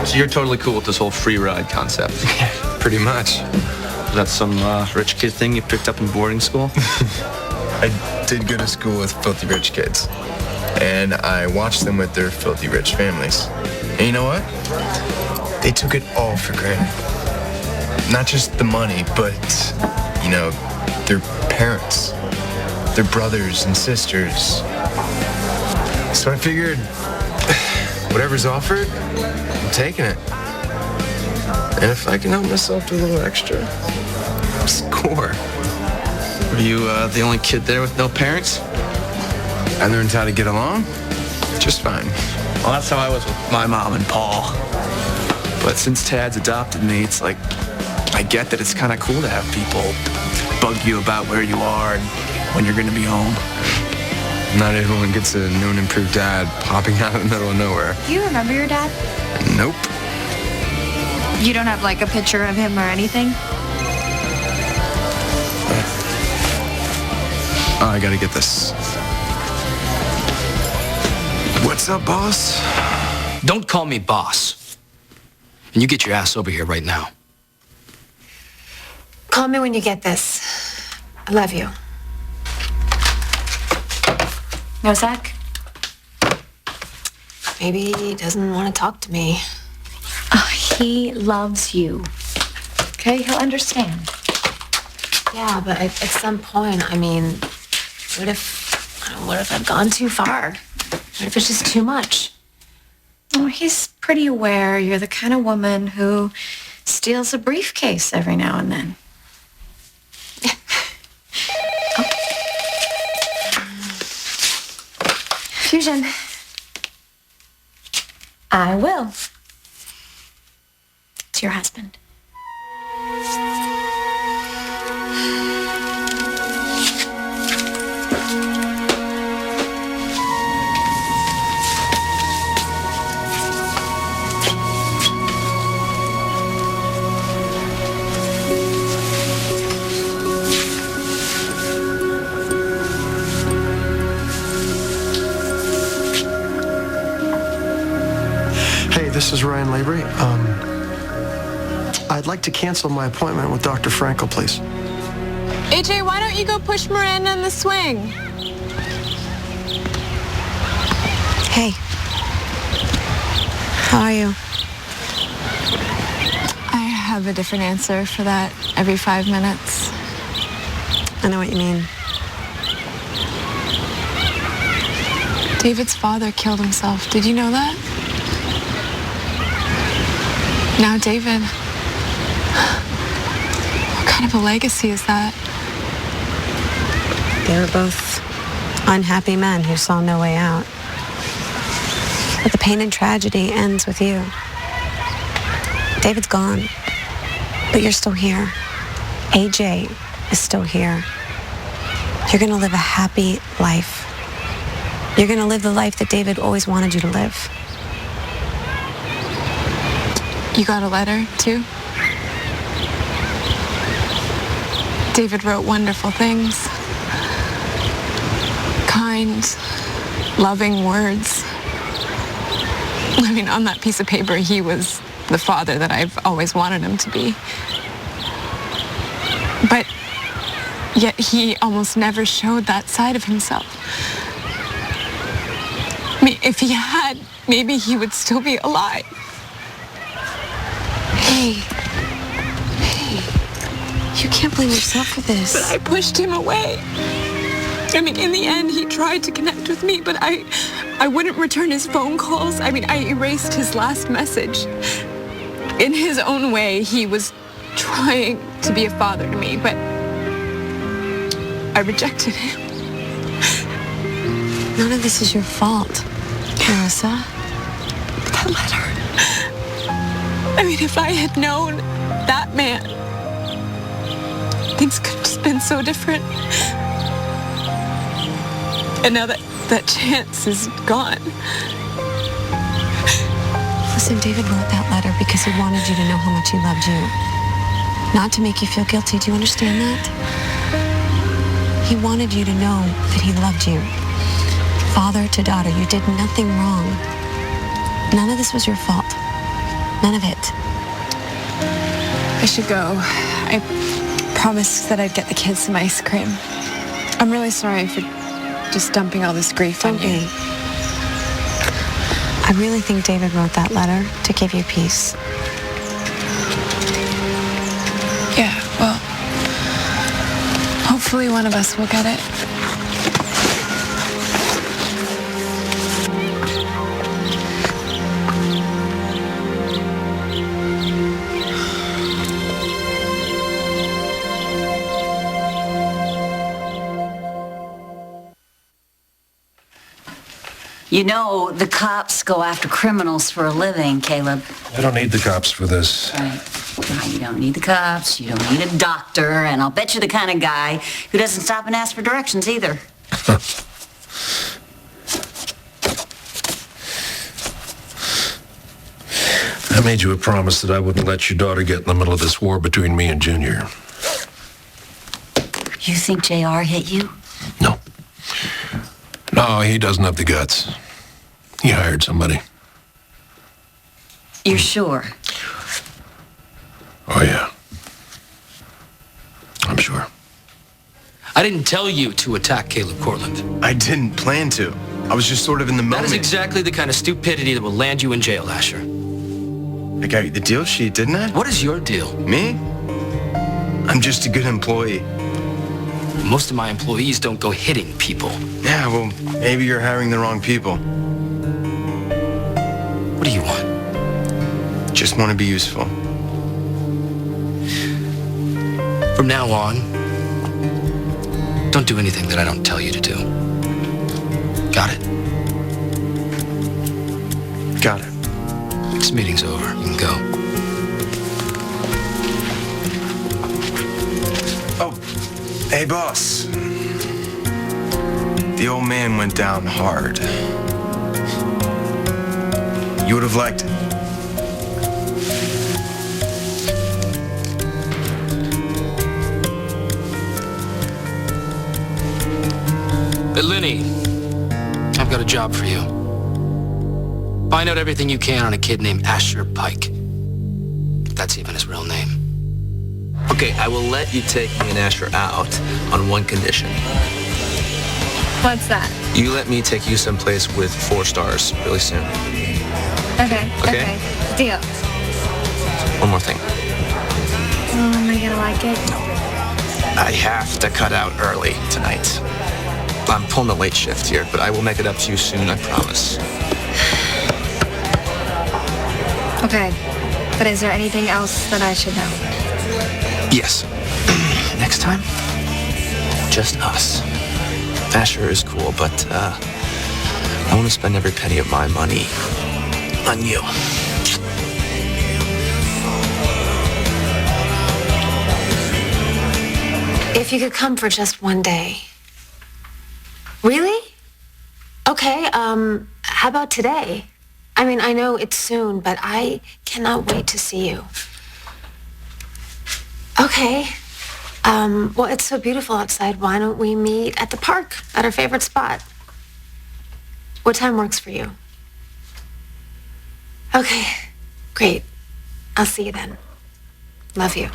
So you're totally cool with this whole free ride concept? Pretty much. Is that some rich kid thing you picked up in boarding school? I did go to school with filthy rich kids, and I watched them with their filthy rich families. And you know what? They took it all for granted. Not just the money, but, you know, their parents, their brothers and sisters. So I figured, whatever's offered, I'm taking it. And if I can help myself to a little extra, score. Were you the only kid there with no parents? I learned how to get along just fine. Well, that's how I was with my mom and Paul. But since Tad's adopted me, it's like, I get that it's kind of cool to have people bug you about where you are and when you're going to be home. Not everyone gets a new and improved dad popping out in the middle of nowhere. Do you remember your dad? Nope. You don't have, like, a picture of him or anything? Oh, I gotta get this. What's up, boss? Don't call me boss. And you get your ass over here right now. Call me when you get this. I love you. No, Zach? Maybe he doesn't want to talk to me. Oh, he loves you. Okay, he'll understand. Yeah, but at some point, I mean, what if I've gone too far? What if it's just too much? Oh, he's pretty aware you're the kind of woman who steals a briefcase every now and then. Oh. Fusion. I will. It's your husband. This is Ryan Lavery. I'd like to cancel my appointment with Dr. Frankel, please. AJ, why don't you go push Miranda in the swing? Hey. How are you? I have a different answer for that every 5 minutes. I know what you mean. David's father killed himself. Did you know that? Now David, what kind of a legacy is that? They were both unhappy men who saw no way out. But the pain and tragedy ends with you. David's gone, but you're still here. AJ is still here. You're gonna live a happy life. You're gonna live the life that David always wanted you to live. You got a letter, too? David wrote wonderful things. Kind, loving words. I mean, on that piece of paper, he was the father that I've always wanted him to be. But yet he almost never showed that side of himself. I mean, if he had, maybe he would still be alive. Hey, you can't blame yourself for this. But I pushed him away. I mean, in the end, he tried to connect with me, but I wouldn't return his phone calls. I mean, I erased his last message. In his own way, he was trying to be a father to me, but I rejected him. None of this is your fault, Marissa. That letter. I mean, if I had known that man, things could have just been so different. And now that chance is gone. Listen, David wrote that letter because he wanted you to know how much he loved you. Not to make you feel guilty. Do you understand that? He wanted you to know that he loved you. Father to daughter, you did nothing wrong. None of this was your fault. None of it. I should go. I promised that I'd get the kids some ice cream. I'm really sorry for just dumping all this grief on Don't you. be. I really think David wrote that letter to give you peace. Yeah, well, hopefully one of us will get it. You know, the cops go after criminals for a living, Caleb. I don't need the cops for this. Right. Now, you don't need the cops, you don't need a doctor, and I'll bet you're the kind of guy who doesn't stop and ask for directions either. I made you a promise that I wouldn't let your daughter get in the middle of this war between me and Junior. You think JR hit you? No. No, he doesn't have the guts. He hired somebody. You're sure? Oh, yeah. I'm sure. I didn't tell you to attack Caleb Cortland. I didn't plan to. I was just sort of in the moment. That is exactly the kind of stupidity that will land you in jail, Asher. I got you the deal sheet, didn't I? What is your deal? Me? I'm just a good employee. Most of my employees don't go hitting people. Yeah, well, maybe you're hiring the wrong people. What do you want? Just want to be useful. From now on, don't do anything that I don't tell you to do. Got it? Got it. This meeting's over. You can go. Oh, hey, boss. The old man went down hard. You would have liked it. Hey, Linny, I've got a job for you. Find out everything you can on a kid named Asher Pike. If that's even his real name. Okay, I will let you take me and Asher out on one condition. What's that? You let me take you someplace with 4 stars really soon. Okay. Okay. Deal. One more thing. Am I gonna like it? I have to cut out early tonight. I'm pulling a late shift here, but I will make it up to you soon, I promise. Okay. But is there anything else that I should know? Yes. Next time, just us. Asher is cool, but I want to spend every penny of my money on you. If you could come for just one day. Really? Okay, how about today? I mean, I know it's soon, but I cannot wait to see you. Okay. Well, it's so beautiful outside. Why don't we meet at the park, at our favorite spot? What time works for you? Okay, great. I'll see you then. Love you.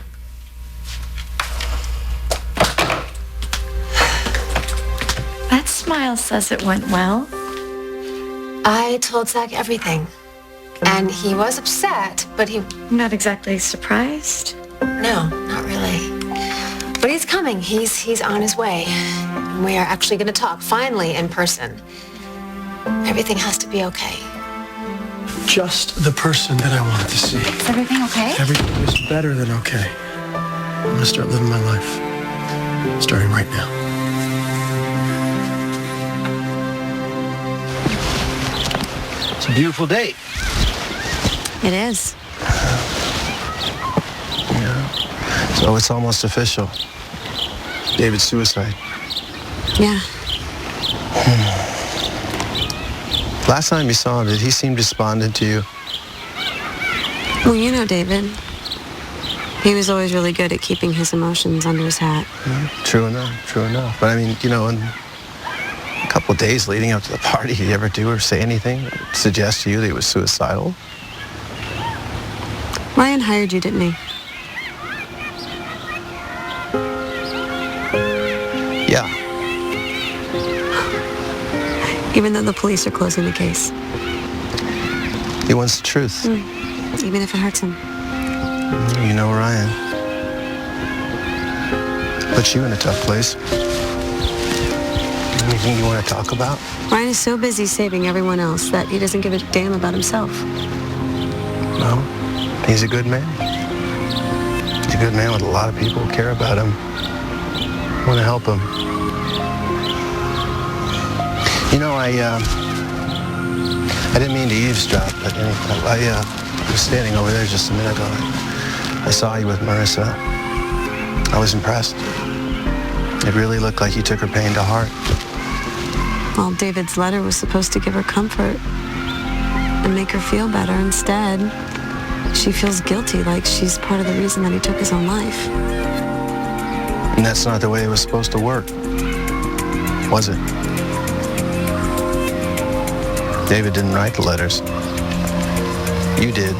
That smile says it went well. I told Zach everything. And he was upset, but he... Not exactly surprised. No, not really. But he's coming. He's on his way. And we are actually going to talk, finally, in person. Everything has to be okay. Just the person that I wanted to see. Is everything okay? Everything is better than okay. I'm gonna start living my life. Starting right now. It's a beautiful day. It is. Yeah. So it's almost official. David's suicide. Yeah. Last time you saw him, did he seem despondent to you? Well, you know David. He was always really good at keeping his emotions under his hat. True enough. But I mean, you know, in a couple of days leading up to the party, did he ever do or say anything, suggest to you that he was suicidal? Ryan hired you, didn't he? Yeah. Even though the police are closing the case. He wants the truth. Even if it hurts him. You know Ryan. Puts you in a tough place. Anything you want to talk about? Ryan is so busy saving everyone else that he doesn't give a damn about himself. No. He's a good man. He's a good man with a lot of people who care about him. Want to help him. You know, I didn't mean to eavesdrop, but I was standing over there just a minute ago. I saw you with Marissa. I was impressed. It really looked like you took her pain to heart. Well, David's letter was supposed to give her comfort and make her feel better. Instead, she feels guilty, like she's part of the reason that he took his own life. And that's not the way it was supposed to work, was it? David didn't write the letters. You did.